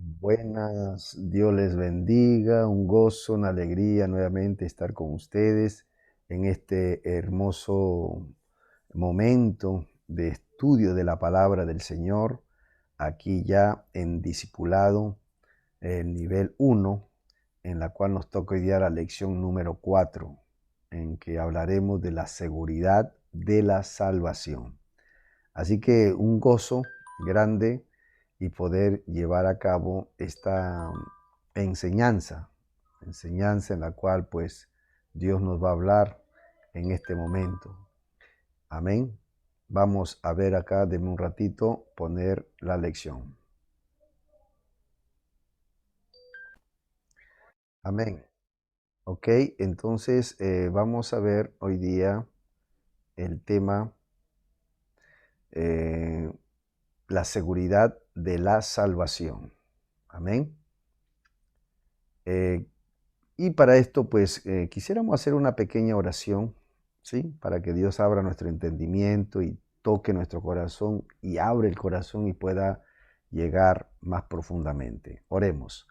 Buenas, Dios les bendiga, un gozo, una alegría nuevamente estar con ustedes en este hermoso momento de estudio de la palabra del Señor, aquí ya en discipulado, el nivel 1, en la cual nos toca hoy día la lección número 4, en que hablaremos de la seguridad de la salvación. Así que un gozo grande y poder llevar a cabo esta enseñanza en la cual pues Dios nos va a hablar en este momento. Amén. Vamos a ver acá, denme un ratito, poner la lección. Amén. Ok, entonces vamos a ver hoy día el tema, eh, la seguridad de la salvación. Amén. Eh, Y para esto, pues, quisiéramos hacer una pequeña oración, ¿sí? Para que Dios abra nuestro entendimiento y toque nuestro corazón y abre el corazón y pueda llegar más profundamente. Oremos.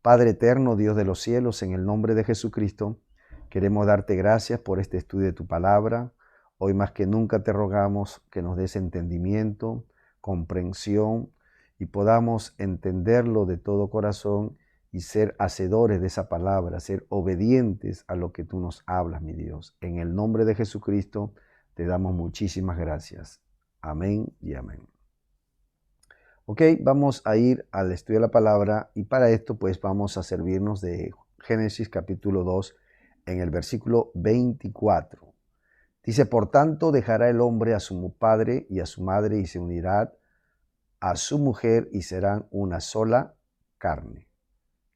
Padre eterno, Dios de los cielos, en el nombre de Jesucristo, queremos darte gracias por este estudio de tu palabra. Hoy más que nunca te rogamos que nos des entendimiento, comprensión y podamos entenderlo de todo corazón y ser hacedores de esa palabra, ser obedientes a lo que tú nos hablas, mi Dios. En el nombre de Jesucristo te damos muchísimas gracias. Amén y amén. Ok, vamos a ir al estudio de la palabra y para esto pues vamos a servirnos de Génesis capítulo 2 en el versículo 24. Dice, por tanto dejará el hombre a su padre y a su madre y se unirá a su mujer y serán una sola carne.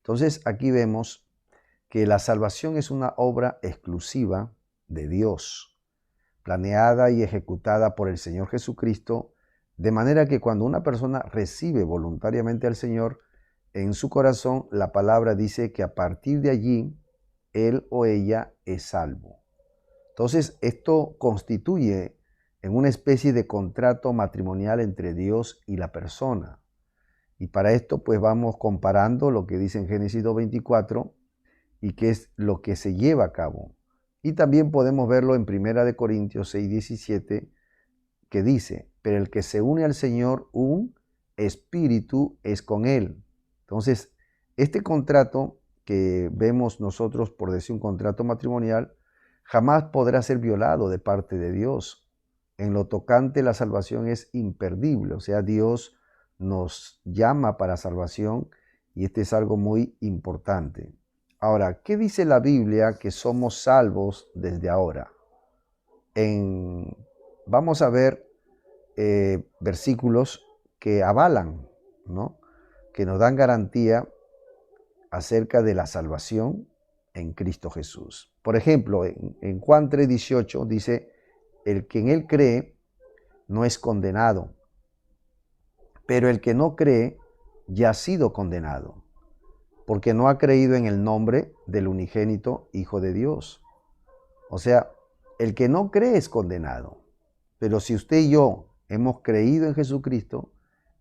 Entonces aquí vemos que la salvación es una obra exclusiva de Dios, planeada y ejecutada por el Señor Jesucristo, de manera que cuando una persona recibe voluntariamente al Señor en su corazón, la palabra dice que a partir de allí, él o ella es salvo. Entonces, esto constituye en una especie de contrato matrimonial entre Dios y la persona. Y para esto, pues vamos comparando lo que dice en Génesis 2:24 y qué es lo que se lleva a cabo. Y también podemos verlo en 1 Corintios 6:17, que dice, pero el que se une al Señor, un espíritu es con él. Entonces, este contrato que vemos nosotros, por decir un contrato matrimonial, jamás podrá ser violado de parte de Dios. En lo tocante, la salvación es imperdible, o sea, Dios nos llama para salvación y este es algo muy importante. Ahora, ¿qué dice la Biblia que somos salvos desde ahora? Vamos a ver versículos que avalan, ¿no? Que nos dan garantía acerca de la salvación en Cristo Jesús. Por ejemplo, en Juan 3:18 dice, el que en él cree no es condenado, pero el que no cree ya ha sido condenado, porque no ha creído en el nombre del unigénito Hijo de Dios. O sea, el que no cree es condenado. Pero si usted y yo hemos creído en Jesucristo,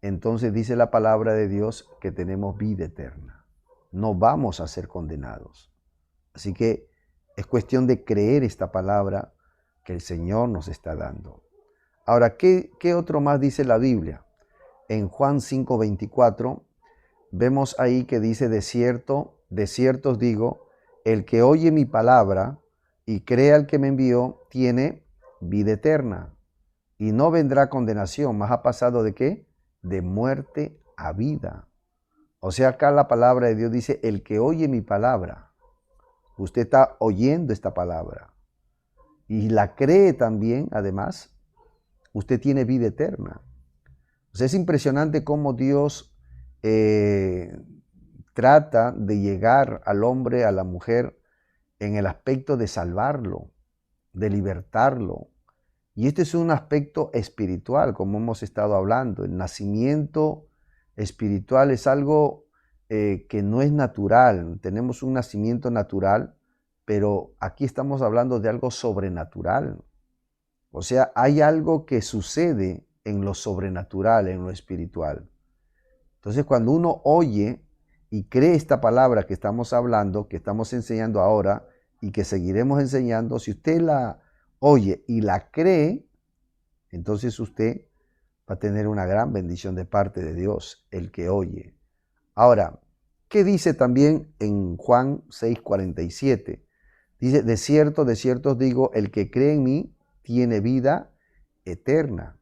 entonces dice la palabra de Dios que tenemos vida eterna. No vamos a ser condenados. Así que es cuestión de creer esta palabra que el Señor nos está dando. Ahora, ¿qué otro más dice la Biblia? En Juan 5:24 vemos ahí que dice, de cierto os digo, el que oye mi palabra y cree al que me envió, tiene vida eterna y no vendrá condenación, más ha pasado de qué? De muerte a vida. O sea, acá la palabra de Dios dice, el que oye mi palabra, usted está oyendo esta palabra y la cree también, además, usted tiene vida eterna. O sea, es impresionante cómo Dios trata de llegar al hombre, a la mujer, en el aspecto de salvarlo, de libertarlo. Y este es un aspecto espiritual, como hemos estado hablando. El nacimiento espiritual es algo que no es natural. Tenemos un nacimiento natural, pero aquí estamos hablando de algo sobrenatural. O sea, hay algo que sucede en lo sobrenatural, en lo espiritual. Entonces, cuando uno oye y cree esta palabra que estamos hablando, que estamos enseñando ahora y que seguiremos enseñando, si usted la oye y la cree, entonces usted va a tener una gran bendición de parte de Dios, el que oye. Ahora, ¿qué dice también en Juan 6:47? Dice, de cierto os digo, el que cree en mí tiene vida eterna.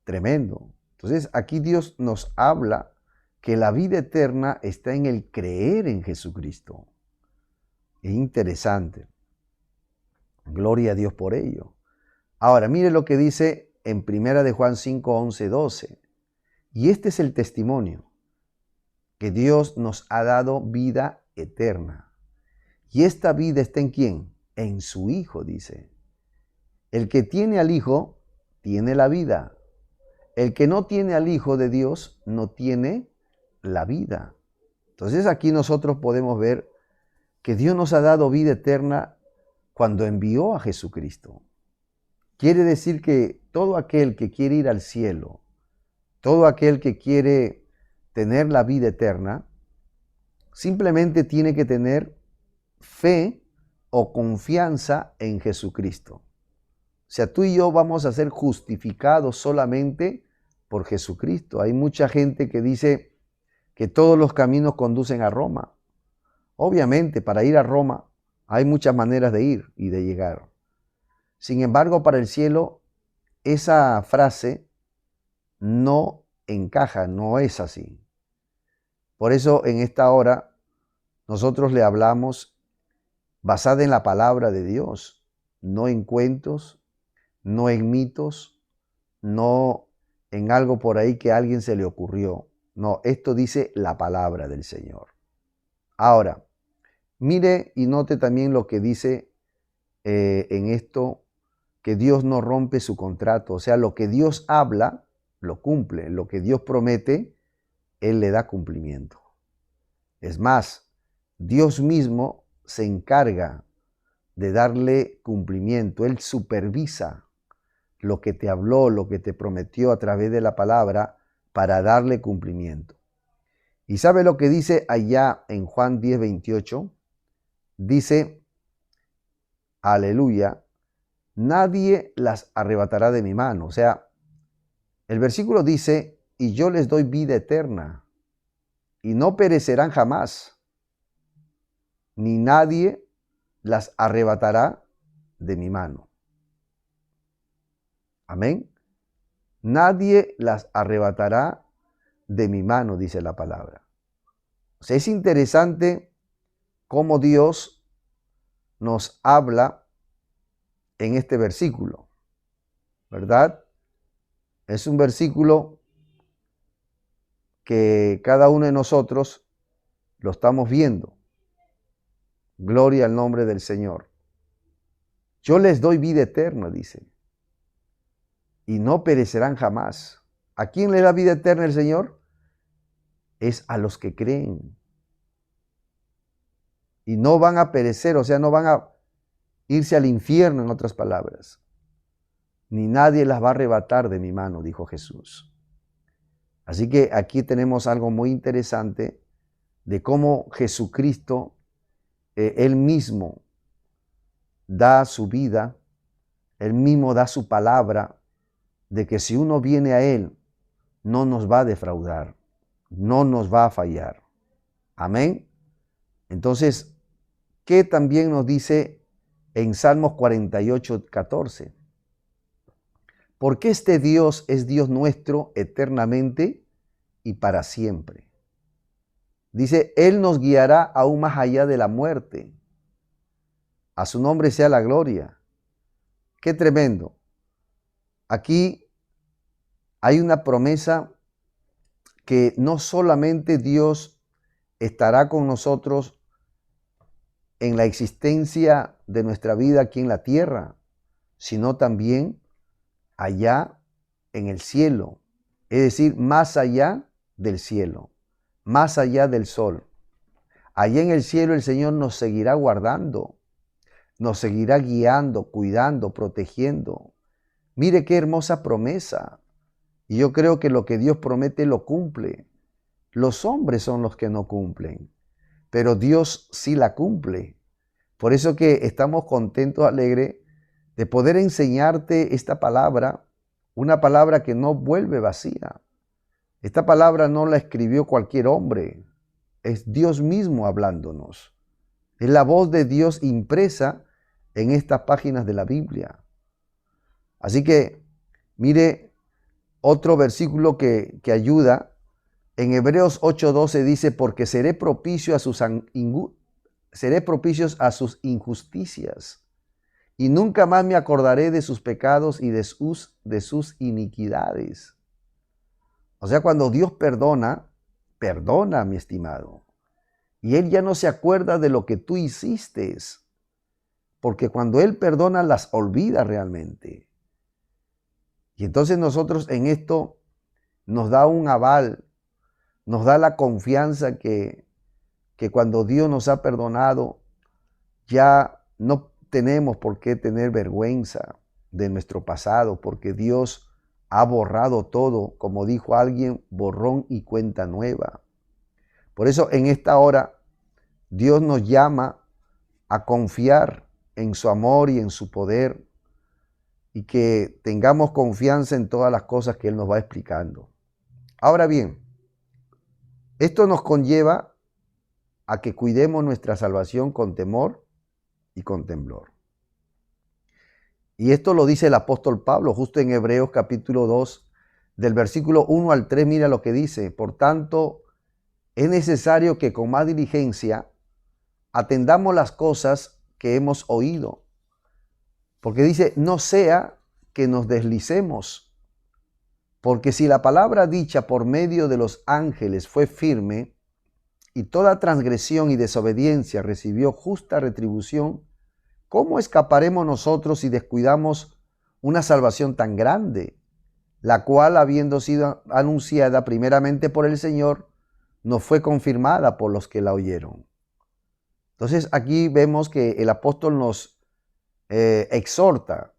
Tremendo. Entonces, aquí Dios nos habla que la vida eterna está en el creer en Jesucristo. Es interesante. Gloria a Dios por ello. Ahora, mire lo que dice en 1 de Juan 5, 11, 12. Y este es el testimonio, que Dios nos ha dado vida eterna. Y esta vida está ¿en quién? En su Hijo, dice. El que tiene al Hijo, tiene la vida. El que no tiene al Hijo de Dios, no tiene la vida. Entonces aquí nosotros podemos ver que Dios nos ha dado vida eterna cuando envió a Jesucristo. Quiere decir que todo aquel que quiere ir al cielo, todo aquel que quiere tener la vida eterna, simplemente tiene que tener fe o confianza en Jesucristo. O sea, tú y yo vamos a ser justificados solamente por Jesucristo. Hay mucha gente que dice que todos los caminos conducen a Roma. Obviamente, para ir a Roma hay muchas maneras de ir y de llegar. Sin embargo, para el cielo, esa frase no encaja, no es así. Por eso, en esta hora, nosotros le hablamos basada en la palabra de Dios, no en cuentos, no en mitos, no en algo por ahí que a alguien se le ocurrió. No, esto dice la palabra del Señor. Ahora, mire y note también lo que dice en esto, que Dios no rompe su contrato. O sea, lo que Dios habla, lo cumple. Lo que Dios promete, Él le da cumplimiento. Es más, Dios mismo se encarga de darle cumplimiento. Él supervisa lo que te habló, lo que te prometió a través de la palabra para darle cumplimiento. ¿Y sabe lo que dice allá en Juan 10:28? Dice, aleluya, nadie las arrebatará de mi mano. O sea, el versículo dice, y yo les doy vida eterna, y no perecerán jamás, ni nadie las arrebatará de mi mano. Amén. Nadie las arrebatará de mi mano, dice la palabra. O sea, es interesante cómo Dios nos habla en este versículo, ¿verdad? Es un versículo que cada uno de nosotros lo estamos viendo. Gloria al nombre del Señor. Yo les doy vida eterna, dice, y no perecerán jamás. ¿A quién le da vida eterna el Señor? Es a los que creen. Y no van a perecer, o sea, no van a irse al infierno, en otras palabras. Ni nadie las va a arrebatar de mi mano, dijo Jesús. Así que aquí tenemos algo muy interesante de cómo Jesucristo, Él mismo da su vida, Él mismo da su palabra, de que si uno viene a Él, no nos va a defraudar, no nos va a fallar. Amén. Entonces, ¿qué también nos dice en Salmos 48:14? Porque este Dios es Dios nuestro eternamente y para siempre. Dice, Él nos guiará aún más allá de la muerte. A su nombre sea la gloria. Qué tremendo. Aquí hay una promesa que no solamente Dios estará con nosotros en la existencia de nuestra vida aquí en la tierra, sino también allá en el cielo, es decir, más allá del cielo, más allá del sol. Allá en el cielo el Señor nos seguirá guardando, nos seguirá guiando, cuidando, protegiendo. Mire qué hermosa promesa. Y yo creo que lo que Dios promete lo cumple. Los hombres son los que no cumplen, pero Dios sí la cumple. Por eso que estamos contentos, alegres de poder enseñarte esta palabra, una palabra que no vuelve vacía. Esta palabra no la escribió cualquier hombre, es Dios mismo hablándonos. Es la voz de Dios impresa en estas páginas de la Biblia. Así que, mire, otro versículo que ayuda, en Hebreos 8:12 dice, porque seré propicios a sus injusticias, y nunca más me acordaré de sus pecados y de sus iniquidades. O sea, cuando Dios perdona, perdona, mi estimado. Y Él ya no se acuerda de lo que tú hiciste, porque cuando Él perdona, las olvida realmente. Y entonces nosotros en esto nos da un aval, nos da la confianza que cuando Dios nos ha perdonado, ya no tenemos por qué tener vergüenza de nuestro pasado, porque Dios ha borrado todo, como dijo alguien, borrón y cuenta nueva. Por eso en esta hora Dios nos llama a confiar en su amor y en su poder, y que tengamos confianza en todas las cosas que Él nos va explicando. Ahora bien, esto nos conlleva a que cuidemos nuestra salvación con temor y con temblor. Y esto lo dice el apóstol Pablo justo en Hebreos capítulo 2, del versículo 1 al 3, mira lo que dice. Por tanto, es necesario que con más diligencia atendamos las cosas que hemos oído. Porque dice, no sea que nos deslicemos. Porque si la palabra dicha por medio de los ángeles fue firme, y toda transgresión y desobediencia recibió justa retribución, ¿cómo escaparemos nosotros si descuidamos una salvación tan grande, la cual, habiendo sido anunciada primeramente por el Señor, no fue confirmada por los que la oyeron? Entonces aquí vemos que el apóstol nos exhorta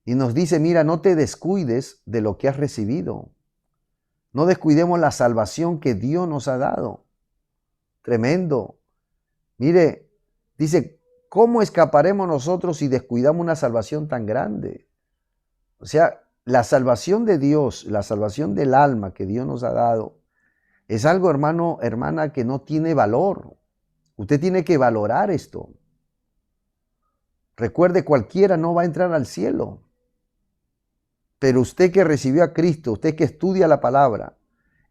y nos dice, mira, no te descuides de lo que has recibido. No descuidemos la salvación que Dios nos ha dado. Tremendo. Mire, dice, ¿cómo escaparemos nosotros si descuidamos una salvación tan grande? O sea, la salvación de Dios, la salvación del alma que Dios nos ha dado, es algo, hermano, hermana, que no tiene valor. Usted tiene que valorar esto. Recuerde, cualquiera no va a entrar al cielo. Pero usted que recibió a Cristo, usted que estudia la palabra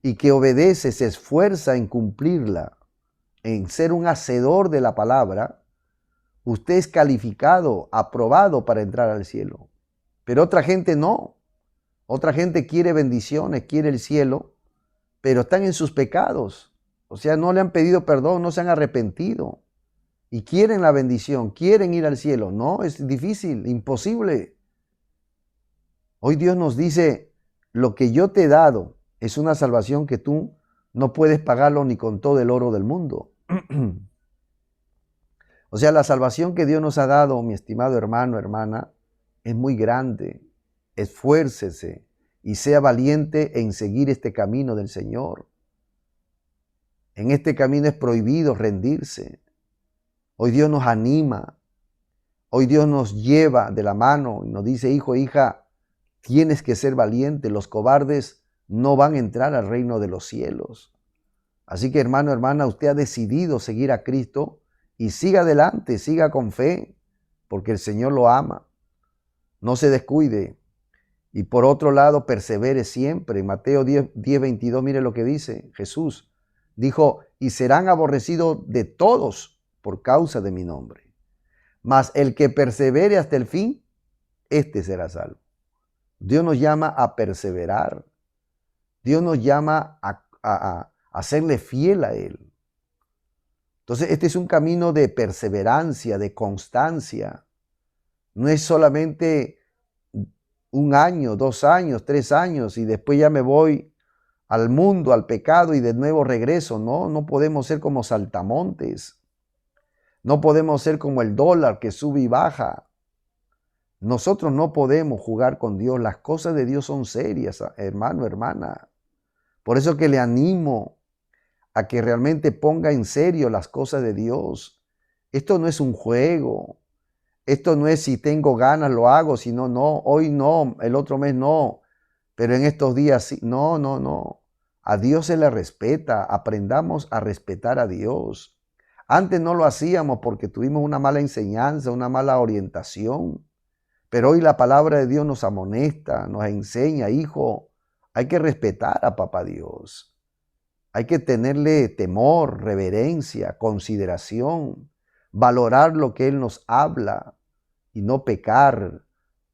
y que obedece, se esfuerza en cumplirla, en ser un hacedor de la palabra, usted es calificado, aprobado para entrar al cielo. Pero otra gente no. Otra gente quiere bendiciones, quiere el cielo, pero están en sus pecados. O sea, no le han pedido perdón, no se han arrepentido. Y quieren la bendición, quieren ir al cielo. No, es difícil, imposible. Hoy Dios nos dice, lo que yo te he dado es una salvación que tú no puedes pagarlo ni con todo el oro del mundo. O sea, la salvación que Dios nos ha dado, mi estimado hermano, hermana, es muy grande. Esfuércese y sea valiente en seguir este camino del Señor. En este camino es prohibido rendirse. Hoy Dios nos anima. Hoy Dios nos lleva de la mano y nos dice, hijo, hija, tienes que ser valiente. Los cobardes no van a entrar al reino de los cielos. Así que, hermano, hermana, usted ha decidido seguir a Cristo y siga adelante, siga con fe, porque el Señor lo ama. No se descuide. Y por otro lado, persevere siempre. Mateo 10:22, mire lo que dice Jesús. Dijo, y serán aborrecidos de todos por causa de mi nombre. Mas el que persevere hasta el fin, este será salvo. Dios nos llama a perseverar. Dios nos llama a serle fiel a Él. Entonces, este es un camino de perseverancia, de constancia. No es solamente 1 año, 2 años, 3 años y después ya me voy al mundo, al pecado y de nuevo regreso. No, no podemos ser como saltamontes. No podemos ser como el dólar que sube y baja. Nosotros no podemos jugar con Dios. Las cosas de Dios son serias, hermano, hermana. Por eso que le animo a que realmente ponga en serio las cosas de Dios. Esto no es un juego. Esto no es si tengo ganas lo hago, si no, no. Hoy no, el otro mes no. Pero en estos días sí. No, no, no. A Dios se le respeta. Aprendamos a respetar a Dios. Antes no lo hacíamos porque tuvimos una mala enseñanza, una mala orientación. Pero hoy la palabra de Dios nos amonesta, nos enseña, hijo, hay que respetar a Papá Dios. Hay que tenerle temor, reverencia, consideración, valorar lo que Él nos habla y no pecar.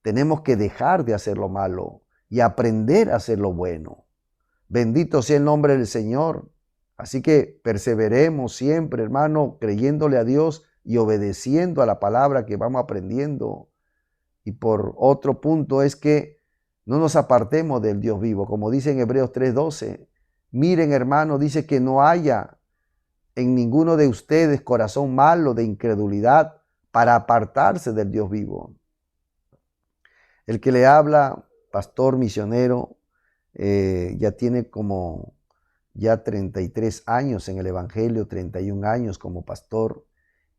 Tenemos que dejar de hacer lo malo y aprender a hacer lo bueno. Bendito sea el nombre del Señor. Así que perseveremos siempre, hermano, creyéndole a Dios y obedeciendo a la palabra que vamos aprendiendo. Y por otro punto es que no nos apartemos del Dios vivo, como dice en Hebreos 3:12. Miren, hermano, dice que no haya en ninguno de ustedes corazón malo de incredulidad para apartarse del Dios vivo. El que le habla, pastor misionero, ya tiene como ya 33 años en el Evangelio, 31 años como pastor,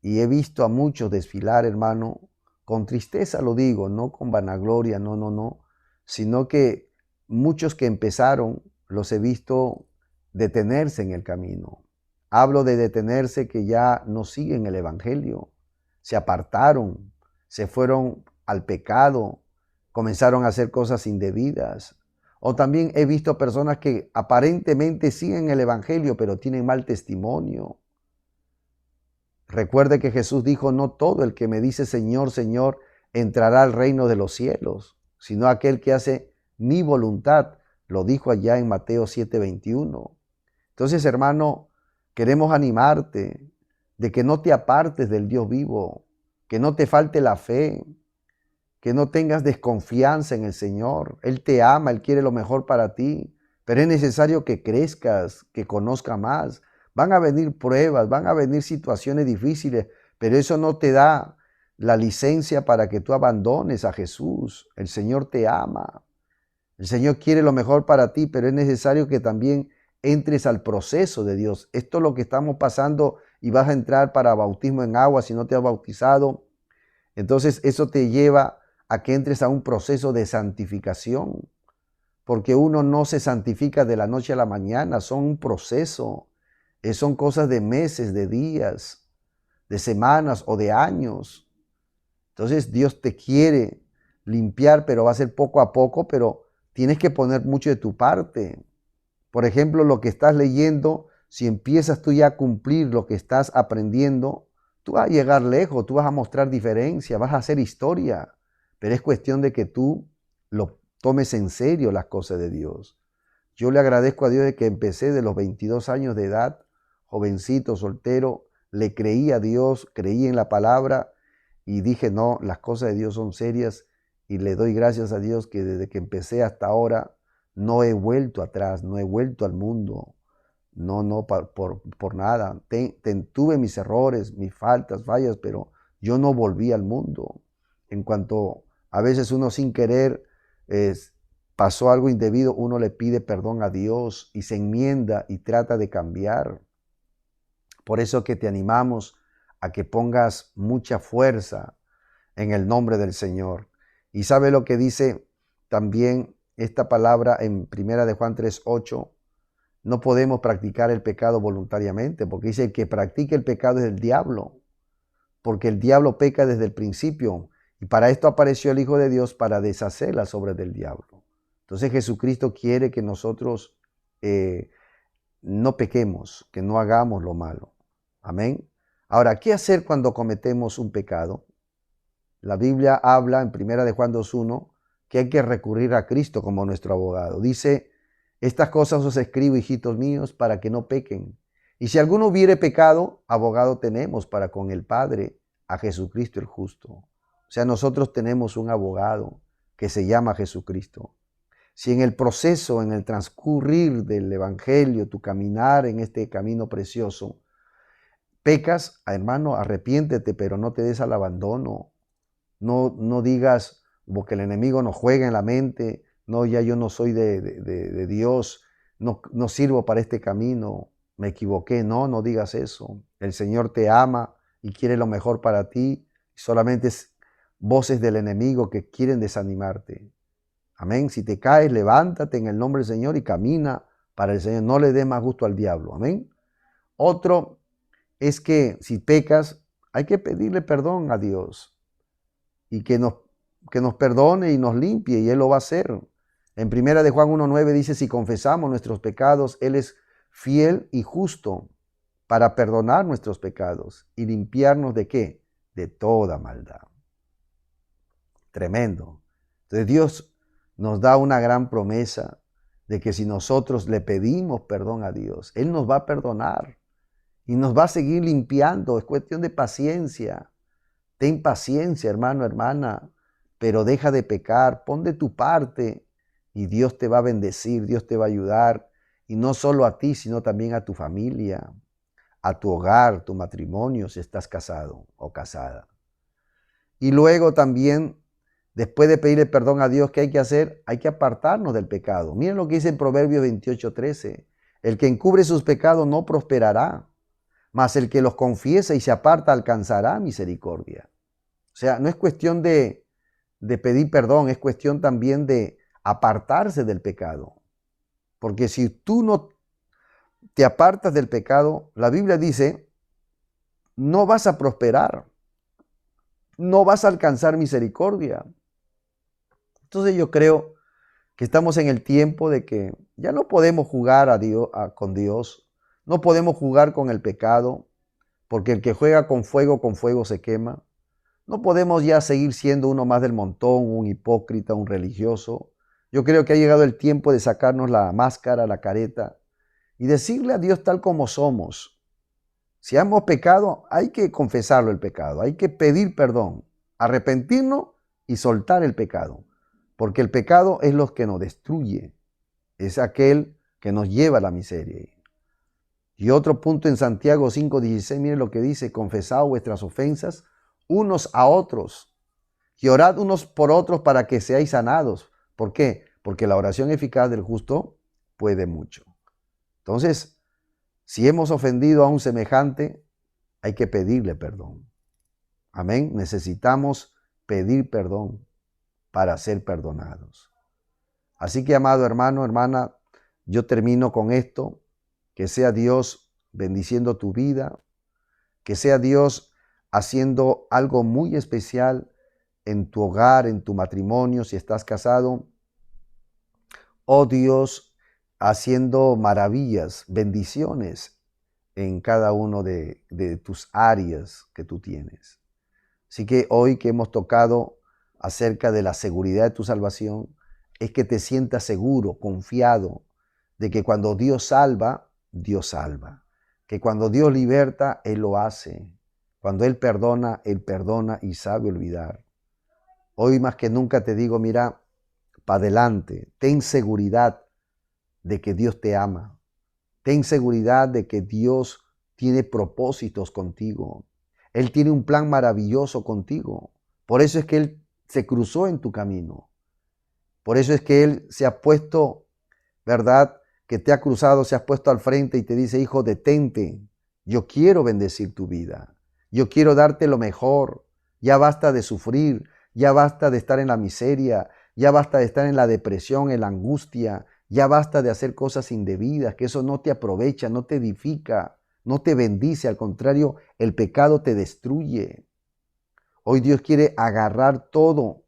y he visto a muchos desfilar, hermano, con tristeza lo digo, no con vanagloria, no, no, no, sino que muchos que empezaron los he visto detenerse en el camino. Hablo de detenerse que ya no siguen el Evangelio, se apartaron, se fueron al pecado, comenzaron a hacer cosas indebidas. O también he visto personas que aparentemente siguen el Evangelio, pero tienen mal testimonio. Recuerde que Jesús dijo, no todo el que me dice Señor, Señor, entrará al reino de los cielos, sino aquel que hace mi voluntad. Lo dijo allá en Mateo 7:21. Entonces, hermano, queremos animarte de que no te apartes del Dios vivo, que no te falte la fe, que no tengas desconfianza en el Señor. Él te ama, Él quiere lo mejor para ti, pero es necesario que crezcas, que conozca más. Van a venir pruebas, van a venir situaciones difíciles, pero eso no te da la licencia para que tú abandones a Jesús. El Señor te ama. El Señor quiere lo mejor para ti, pero es necesario que también entres al proceso de Dios. Esto es lo que estamos pasando y vas a entrar para bautismo en agua si no te has bautizado. Entonces eso te lleva a que entres a un proceso de santificación, porque uno no se santifica de la noche a la mañana, son un proceso, son cosas de meses, de días, de semanas o de años. Entonces Dios te quiere limpiar, pero va a ser poco a poco, pero tienes que poner mucho de tu parte. Por ejemplo, lo que estás leyendo, si empiezas tú ya a cumplir lo que estás aprendiendo, tú vas a llegar lejos, tú vas a mostrar diferencia, vas a hacer historia. Pero es cuestión de que tú lo tomes en serio las cosas de Dios. Yo le agradezco a Dios de que empecé de los 22 años de edad, jovencito, soltero, le creí a Dios, creí en la palabra y dije, no, las cosas de Dios son serias y le doy gracias a Dios que desde que empecé hasta ahora no he vuelto atrás, no he vuelto al mundo, no, por nada. Tuve mis errores, mis faltas, fallas, pero yo no volví al mundo. En cuanto a veces uno sin querer pasó algo indebido, uno le pide perdón a Dios y se enmienda y trata de cambiar. Por eso que te animamos a que pongas mucha fuerza en el nombre del Señor. Y sabe lo que dice también esta palabra en Primera de Juan 3:8. No podemos practicar el pecado voluntariamente, porque dice el que practica el pecado es el diablo, porque el diablo peca desde el principio. Y para esto apareció el Hijo de Dios, para deshacer las obras del diablo. Entonces Jesucristo quiere que nosotros no pequemos, que no hagamos lo malo. Amén. Ahora, ¿qué hacer cuando cometemos un pecado? La Biblia habla en Primera de Juan 2:1 que hay que recurrir a Cristo como nuestro abogado. Dice, estas cosas os escribo, hijitos míos, para que no pequen. Y si alguno hubiere pecado, abogado tenemos para con el Padre, a Jesucristo el justo. O sea, nosotros tenemos un abogado que se llama Jesucristo. Si en el proceso, en el transcurrir del Evangelio, tu caminar en este camino precioso, pecas, hermano, arrepiéntete, pero no te des al abandono. No digas, porque el enemigo nos juega en la mente, no, ya yo no soy de Dios, no sirvo para este camino, me equivoqué. No, no digas eso. El Señor te ama y quiere lo mejor para ti. Solamente es voces del enemigo que quieren desanimarte. Amén. Si te caes, levántate en el nombre del Señor y camina para el Señor. No le dé más gusto al diablo. Amén. Otro es que si pecas, hay que pedirle perdón a Dios y que nos perdone y nos limpie, y Él lo va a hacer. En primera de Juan 1:9 dice, si confesamos nuestros pecados, Él es fiel y justo para perdonar nuestros pecados y limpiarnos ¿de qué? De toda maldad. Tremendo. Entonces Dios nos da una gran promesa de que si nosotros le pedimos perdón a Dios, Él nos va a perdonar y nos va a seguir limpiando. Es cuestión de paciencia. Ten paciencia, hermano, hermana, pero deja de pecar, pon de tu parte y Dios te va a bendecir, Dios te va a ayudar, y no solo a ti, sino también a tu familia, a tu hogar, tu matrimonio, si estás casado o casada. Y luego también, después de pedirle perdón a Dios, ¿qué hay que hacer? Hay que apartarnos del pecado. Miren lo que dice en Proverbios 28:13. El que encubre sus pecados no prosperará, mas el que los confiesa y se aparta alcanzará misericordia. O sea, no es cuestión de pedir perdón, es cuestión también de apartarse del pecado. Porque si tú no te apartas del pecado, la Biblia dice, no vas a prosperar, no vas a alcanzar misericordia. Entonces yo creo que estamos en el tiempo de que ya no podemos jugar con Dios, no podemos jugar con el pecado, porque el que juega con fuego se quema. No podemos ya seguir siendo uno más del montón, un hipócrita, un religioso. Yo creo que ha llegado el tiempo de sacarnos la máscara, la careta y decirle a Dios tal como somos. Si hemos pecado, hay que confesarlo el pecado, hay que pedir perdón, arrepentirnos y soltar el pecado. Porque el pecado es lo que nos destruye, es aquel que nos lleva a la miseria. Y otro punto en Santiago 5:16, miren lo que dice, confesad vuestras ofensas unos a otros y orad unos por otros para que seáis sanados. ¿Por qué? Porque la oración eficaz del justo puede mucho. Entonces, si hemos ofendido a un semejante, hay que pedirle perdón. Amén. Necesitamos pedir perdón para ser perdonados. Así que, amado hermano, hermana, yo termino con esto. Que sea Dios bendiciendo tu vida, que sea Dios haciendo algo muy especial en tu hogar, en tu matrimonio, si estás casado. Oh Dios, haciendo maravillas, bendiciones en cada uno de tus áreas que tú tienes. Así que hoy que hemos tocado acerca de la seguridad de tu salvación, es que te sientas seguro, confiado, de que cuando Dios salva, Dios salva. Que cuando Dios liberta, Él lo hace. Cuando Él perdona y sabe olvidar. Hoy más que nunca te digo, mira, para adelante, ten seguridad de que Dios te ama. Ten seguridad de que Dios tiene propósitos contigo. Él tiene un plan maravilloso contigo. Por eso es que Él se cruzó en tu camino. Por eso es que Él se ha puesto, ¿verdad?, que te ha cruzado, se ha puesto al frente y te dice, hijo, detente, yo quiero bendecir tu vida, yo quiero darte lo mejor, ya basta de sufrir, ya basta de estar en la miseria, ya basta de estar en la depresión, en la angustia, ya basta de hacer cosas indebidas, que eso no te aprovecha, no te edifica, no te bendice, al contrario, el pecado te destruye. Hoy Dios quiere agarrar todo,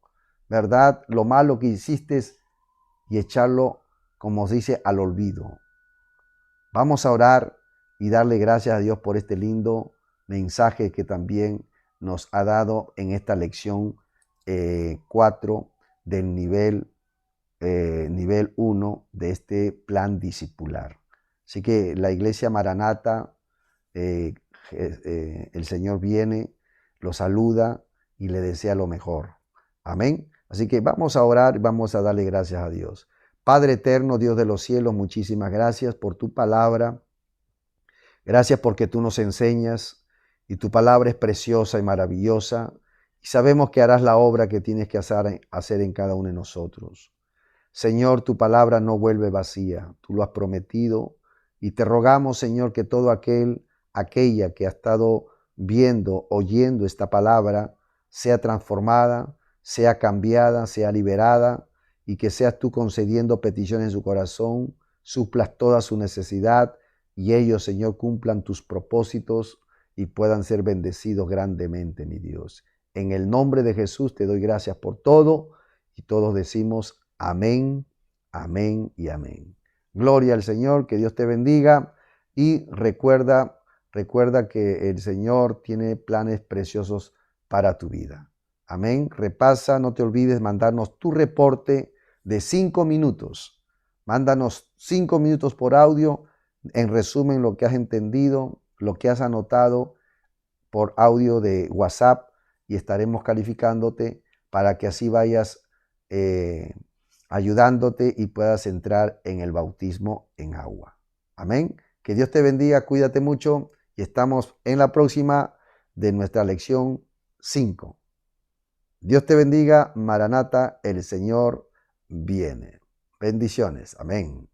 ¿verdad?, lo malo que hiciste y echarlo, como se dice, al olvido. Vamos a orar y darle gracias a Dios por este lindo mensaje que también nos ha dado en esta lección 4 del nivel 1 de este plan discipular. Así que la iglesia Maranata, el Señor viene, lo saluda y le desea lo mejor. Amén. Así que vamos a orar y vamos a darle gracias a Dios. Padre eterno, Dios de los cielos, muchísimas gracias por tu palabra. Gracias porque tú nos enseñas y tu palabra es preciosa y maravillosa. Y sabemos que harás la obra que tienes que hacer en cada uno de nosotros. Señor, tu palabra no vuelve vacía, tú lo has prometido y te rogamos, Señor, que todo aquella que ha estado viendo, oyendo esta palabra, sea transformada, sea cambiada, sea liberada y que seas tú concediendo peticiones en su corazón, suplas toda su necesidad y ellos, Señor, cumplan tus propósitos y puedan ser bendecidos grandemente, mi Dios. En el nombre de Jesús te doy gracias por todo y todos decimos amén, amén y amén. Gloria al Señor, que Dios te bendiga y recuerda que el Señor tiene planes preciosos para tu vida. Amén. Repasa, no te olvides mandarnos tu reporte de 5 minutos. Mándanos 5 minutos por audio, en resumen lo que has entendido, lo que has anotado por audio de WhatsApp y estaremos calificándote para que así vayas ayudándote y puedas entrar en el bautismo en agua. Amén. Que Dios te bendiga, cuídate mucho y estamos en la próxima de nuestra lección 5. Dios te bendiga, Maranata, el Señor viene. Bendiciones. Amén.